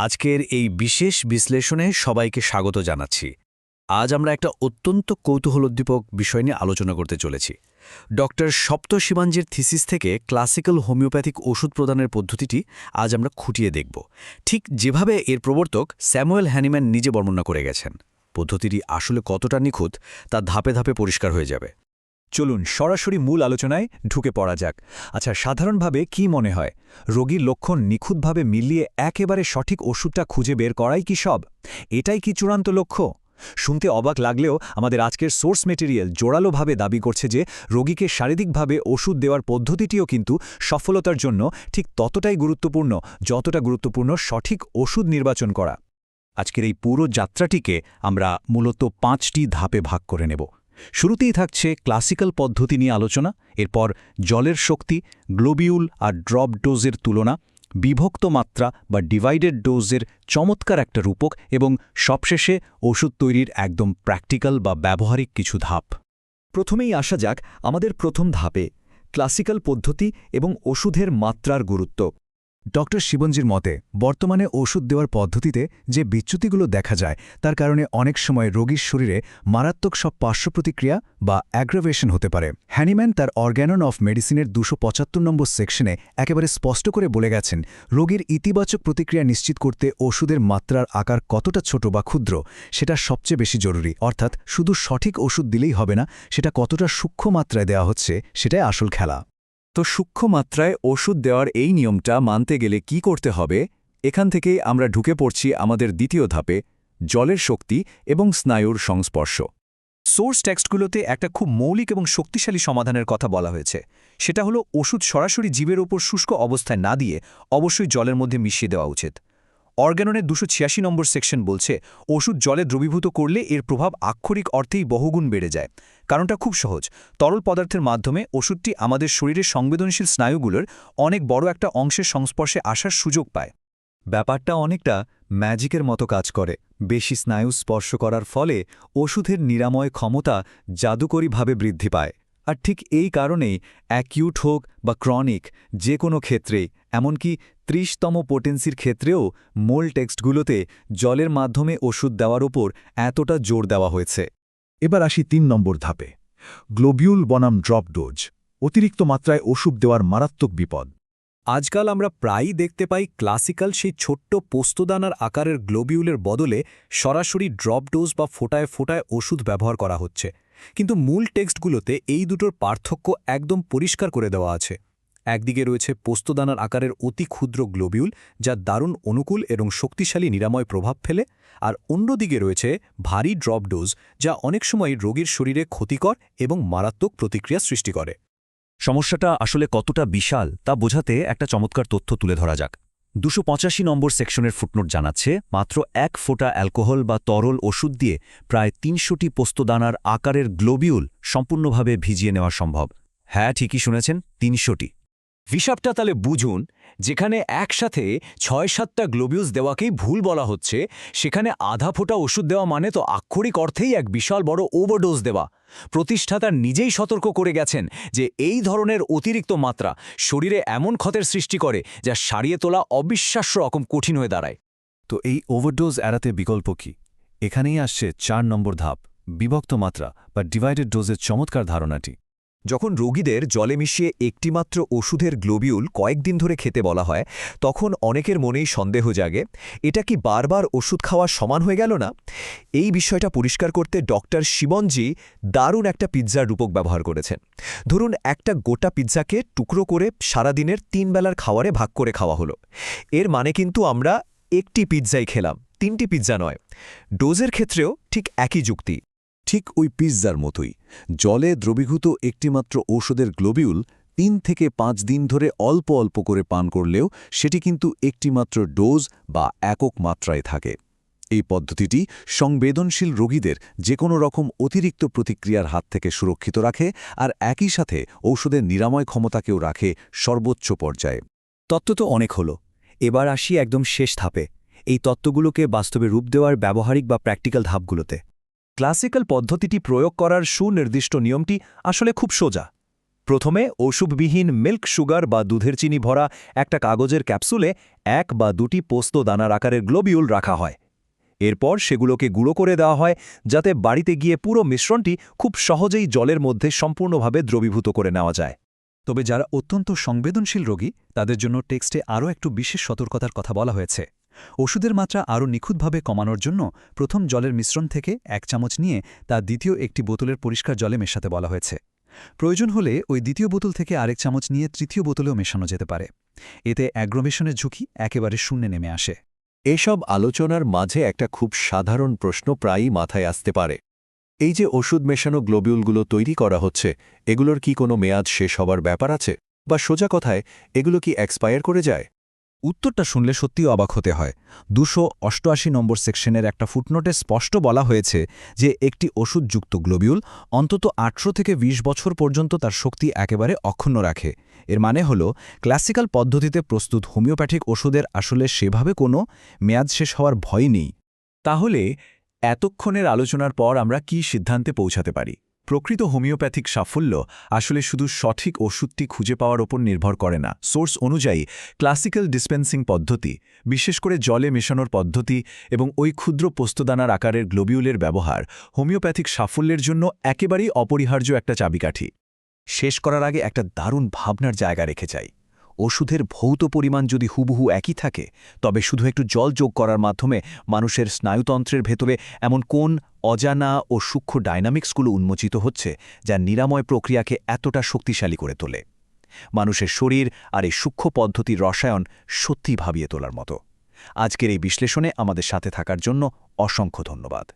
আজকের এই বিশেষ বিশ্লেষণে সবাইকে স্বাগত জানাচ্ছি। আজ আমরা একটা অত্যন্ত কৌতূহলোদ্দীপক বিষয় নিয়ে আলোচনা করতে চলেছি। ডক্টর সপ্ত শিবাঞ্জির থিসিস থেকে ক্লাসিক্যাল হোমিওপ্যাথিক ওষুধ প্রদানের পদ্ধতিটি আজ আমরা খুঁটিয়ে দেখব, ঠিক যেভাবে এর প্রবর্তক স্যামুয়েল হ্যানিম্যান নিজে বর্ণনা করে গেছেন। পদ্ধতিটি আসলে কতটা নিখুঁত তা ধাপে ধাপে পরিষ্কার হয়ে যাবে। চলুন সরাসরি মূল আলোচনায় ঢুকে পড়া যাক। আচ্ছা, সাধারণভাবে কি মনে হয়, রোগীর লক্ষণ নিখুঁতভাবে মিলিয়ে একেবারে সঠিক ওষুধটা খুঁজে বের করাই কি সব? এটাই কি চূড়ান্ত লক্ষ্য? শুনতে অবাক লাগলেও আমাদের আজকের সোর্স মেটেরিয়াল জোরালোভাবে দাবি করছে যে রোগীকে শারীরিকভাবে ওষুধ দেওয়ার পদ্ধতিটিও কিন্তু সফলতার জন্য ঠিক ততটাই গুরুত্বপূর্ণ যতটা গুরুত্বপূর্ণ সঠিক ওষুধ নির্বাচন করা। আজকের এই পুরো যাত্রাটিকে আমরা মূলত 5টি ধাপে ভাগ করে নেব। শুরুতেই থাকছে ক্লাসিক্যাল পদ্ধতি নিয়ে আলোচনা, এরপর জলের শক্তি, গ্লোবিউল আর ড্রপ ডোজের তুলনা, বিভক্ত মাত্রা বা ডিভাইডেড ডোজের চমৎকার একটা রূপক এবং সবশেষে ওষুধ তৈরির একদম প্র্যাকটিক্যাল বা ব্যবহারিক কিছু ধাপ। প্রথমেই আসা যাক আমাদের প্রথম ধাপে, ক্লাসিক্যাল পদ্ধতি এবং ওষুধের মাত্রার গুরুত্ব। ডক্টর শিবঞ্জির মতে বর্তমানে ওষুধ দেওয়ার পদ্ধতিতে যে বিচ্যুতিগুলো দেখা যায় তার কারণে অনেক সময় রোগীর শরীরে মারাত্মক সব পার্শ্বপ্রতিক্রিয়া বা অ্যাগ্রাভেশন হতে পারে। হ্যানিম্যান তার অর্গ্যানন অফ মেডিসিনের 275 নম্বর সেকশনে একেবারে স্পষ্ট করে বলে গেছেন, রোগীর ইতিবাচক প্রতিক্রিয়া নিশ্চিত করতে ওষুধের মাত্রার আকার কতটা ছোট বা ক্ষুদ্র সেটা সবচেয়ে বেশি জরুরি। অর্থাৎ শুধু সঠিক ওষুধ দিলেই হবে না, সেটা কতটা সূক্ষ্ম মাত্রায় দেওয়া হচ্ছে সেটাই আসল খেলা। তো সূক্ষ্ম মাত্রায় ওষুধ দেওয়ার এই নিয়মটা মানতে গেলে কি করতে হবে? এখান থেকেই আমরা ঢুকে পড়ছি আমাদের দ্বিতীয় ধাপে, জলের শক্তি এবং স্নায়ুর সংস্পর্শ। সোর্স টেক্সটগুলোতে একটা খুব মৌলিক এবং শক্তিশালী সমাধানের কথা বলা হয়েছে। সেটা হলো ওষুধ সরাসরি জীবের ওপর শুষ্ক অবস্থায় না দিয়ে অবশ্যই জলের মধ্যে মিশিয়ে দেওয়া উচিত। অর্গ্যাননের 286 নম্বর সেকশন বলছে, ওষুধ জলে দ্রবীভূত করলে এর প্রভাব আক্ষরিক অর্থেই বহুগুণ বেড়ে যায়। কারণটা খুব সহজ, তরল পদার্থের মাধ্যমে ওষুধটি আমাদের শরীরের সংবেদনশীল স্নায়ুগুলোর অনেক বড় একটা অংশের সংস্পর্শে আসার সুযোগ পায়। ব্যাপারটা অনেকটা ম্যাজিকের মতো কাজ করে। বেশি স্নায়ু স্পর্শ করার ফলে ওষুধের নিরাময় ক্ষমতা জাদুকরীভাবে বৃদ্ধি পায়। আর ঠিক এই কারণেই অ্যাকিউট হোক বা ক্রনিক যে কোনো ক্ষেত্রেই, এমনকি 30তম পোটেন্সির ক্ষেত্রেও মূল টেক্সটগুলোতে জলের মাধ্যমে ওষুধ দেওয়ার ওপর এতটা জোর দেওয়া হয়েছে। এবার আসি 3 নম্বর ধাপে, গ্লোবিউল বনাম ড্রপ ডোজ, অতিরিক্ত মাত্রায় ওষুধ দেওয়ার মারাত্মক বিপদ। আজকাল আমরা প্রায়ই দেখতে পাই ক্লাসিক্যাল সেই ছোট্ট পোস্তদানার আকারের গ্লোবিউলের বদলে সরাসরি ড্রপ ডোজ বা ফোটায় ফোটায় ওষুধ ব্যবহার করা হচ্ছে। কিন্তু মূল টেক্সটগুলোতে এই দুটোর পার্থক্য একদম পরিষ্কার করে দেওয়া আছে। একদিকে রয়েছে পোস্তদানার আকারের অতি ক্ষুদ্র গ্লোবিউল, যা দারুণ অনুকূল এবং শক্তিশালী নিরাময় প্রভাব ফেলে, আর অন্যদিকে রয়েছে ভারী ড্রপ ডোজ, যা অনেক সময় রোগীর শরীরে ক্ষতিকর এবং মারাত্মক প্রতিক্রিয়া সৃষ্টি করে। সমস্যাটা আসলে কতটা বিশাল তা বোঝাতে একটা চমৎকার তথ্য তুলে ধরা যাক। 285 নম্বর সেকশনের ফুটনোট জানাচ্ছে, মাত্র 1 ফোঁটা অ্যালকোহল বা তরল ওষুধ দিয়ে প্রায় 300টি পোস্তদানার আকারের গ্লোবিউল সম্পূর্ণভাবে ভিজিয়ে নেওয়া সম্ভব। হ্যাঁ, ঠিকই শুনেছেন, 300টি। হিসাবটা তাহলে বুঝুন, যেখানে একসাথে 6-7টা গ্লোবিউলস দেওয়াকেই ভুল বলা হচ্ছে, সেখানে আধা ফোঁটা ওষুধ দেওয়া মানে তো আক্ষরিক অর্থেই এক বিশাল বড় ওভারডোজ দেওয়া। প্রতিষ্ঠাতা নিজেই সতর্ক করে গেছেন যে এই ধরনের অতিরিক্ত মাত্রা শরীরে এমন ক্ষতের সৃষ্টি করে যা সারিয়ে তোলা অবিশ্বাস্য রকম কঠিন হয়ে দাঁড়ায়। তো এই ওভারডোজ এড়াতে বিকল্প কি? এখানেই আসছে 4 নম্বর ধাপ, বিভক্ত মাত্রা বা ডিভাইডেড ডোজের চমৎকার ধারণাটি। যখন রোগীদের জলে মিশিয়ে একটিমাত্র ওষুধের গ্লোবিউল কয়েকদিন ধরে খেতে বলা হয়, তখন অনেকের মনেই সন্দেহ জাগে, এটা কি বারবার ওষুধ খাওয়া সমান হয়ে গেল না? এই বিষয়টা পরিষ্কার করতে ডক্টর শিবঞ্জি দারুণ একটা পিৎজার রূপক ব্যবহার করেছেন। ধরুন, একটা গোটা পিৎজাকে টুকরো করে সারাদিনের 3 বেলার খাওয়ারে ভাগ করে খাওয়া হলো। এর মানে কিন্তু আমরা একটি পিৎজাই খেলাম, 3টি পিৎজা নয়। ডোজের ক্ষেত্রেও ঠিক একই যুক্তি। ঠিক ওই পিৎজার মতোই জলে দ্রবীভূত একটিমাত্র ঔষধের গ্লোবিউল 3 থেকে 5 দিন ধরে অল্প অল্প করে পান করলেও সেটি কিন্তু একটিমাত্র ডোজ বা একক মাত্রায় থাকে। এই পদ্ধতিটি সংবেদনশীল রোগীদের যে কোনো রকম অতিরিক্ত প্রতিক্রিয়ার হাত থেকে সুরক্ষিত রাখে, আর একই সাথে ঔষধের নিরাময় ক্ষমতাকেও রাখে সর্বোচ্চ পর্যায়ে। তত্ত্ব তো অনেক হলো, এবার আসি একদম শেষ ধাপে, এই তত্ত্বগুলোকে বাস্তবে রূপ দেওয়ার ব্যবহারিক বা প্র্যাকটিক্যাল ধাপগুলোতে। ক্লাসিক্যাল পদ্ধতিটি প্রয়োগ করার সুনির্দিষ্ট নিয়মটি আসলে খুব সোজা। প্রথমে ওষুধবিহীন মিল্ক সুগার বা দুধের চিনি ভরা একটা কাগজের ক্যাপসুলে 1 বা 2টি পোস্ত দানার আকারের গ্লোবিউল রাখা হয়। এরপর সেগুলোকে গুঁড়ো করে দেওয়া হয় যাতে বাড়িতে গিয়ে পুরো মিশ্রণটি খুব সহজেই জলের মধ্যে সম্পূর্ণভাবে দ্রবীভূত করে নেওয়া যায়। তবে যারা অত্যন্ত সংবেদনশীল রোগী তাদের জন্য টেক্সটে আরও একটু বিশেষ সতর্কতার কথা বলা হয়েছে। ওষুধের মাত্রা আরও নিখুঁতভাবে কমানোর জন্য প্রথম জলের মিশ্রণ থেকে 1 চামচ নিয়ে তা দ্বিতীয় একটি বোতলের পরিষ্কার জলে মেশাতে বলা হয়েছে। প্রয়োজন হলে ওই দ্বিতীয় বোতল থেকে আরেক চামচ নিয়ে তৃতীয় বোতলেও মেশানো যেতে পারে। এতে অ্যাগ্রোমেশনের ঝুঁকি একেবারে শূন্যে নেমে আসে। এসব আলোচনার মাঝে একটা খুব সাধারণ প্রশ্ন প্রায়ই মাথায় আসতে পারে। এই যে ওষুধ মেশানো গ্লোবিউলগুলো তৈরি করা হচ্ছে, এগুলোর কি কোনো মেয়াদ শেষ হবার ব্যাপার আছে? বা সোজা কথায়, এগুলো কি এক্সপায়ার করে যায়? উত্তরটা শুনলে সত্যিই অবাক হতে হয়। 288 নম্বর সেকশনের একটা ফুটনোটে স্পষ্ট বলা হয়েছে যে একটি ওষুধযুক্ত গ্লোবিউল অন্তত 18 থেকে 20 বছর পর্যন্ত তার শক্তি একেবারে অক্ষুণ্ণ রাখে। এর মানে হলো ক্লাসিক্যাল পদ্ধতিতে প্রস্তুত হোমিওপ্যাথিক ওষুধের আসলে সেভাবে কোনো মেয়াদ শেষ হওয়ার ভয় নেই। তাহলে এতক্ষণের আলোচনার পর আমরা কি সিদ্ধান্তে পৌঁছাতে পারি? প্রকৃত হোমিওপ্যাথিক সাফল্য আসলে শুধু সঠিক ওষুধটি খুঁজে পাওয়ার ওপর নির্ভর করে না। সোর্স অনুযায়ী ক্লাসিক্যাল ডিসপেন্সিং পদ্ধতি, বিশেষ করে জলে মেশানোর পদ্ধতি এবং ওই ক্ষুদ্র পোস্তদানার আকারের গ্লোবিউলের ব্যবহার হোমিওপ্যাথিক সাফল্যের জন্য একেবারেই অপরিহার্য একটা চাবিকাঠি। শেষ করার আগে একটা দারুণ ভাবনার জায়গা রেখে চাই। ওষুধের ভৌত পরিমাণ যদি হুবহু একই থাকে, তবে শুধু একটু জল যোগ করার মাধ্যমে মানুষের স্নায়ুতন্ত্রের ভেতরে এমন কোন অজানা ও সূক্ষ্ম ডাইনামিক্সগুলো উন্মোচিত হচ্ছে যা নিরাময় প্রক্রিয়াকে এতটা শক্তিশালী করে তোলে। মানুষের শরীর আর এই সূক্ষ্ম পদ্ধতির রসায়ন সত্যিই ভাবিয়ে তোলার মতো। আজকের এই বিশ্লেষণে আমাদের সাথে থাকার জন্য অসংখ্য ধন্যবাদ।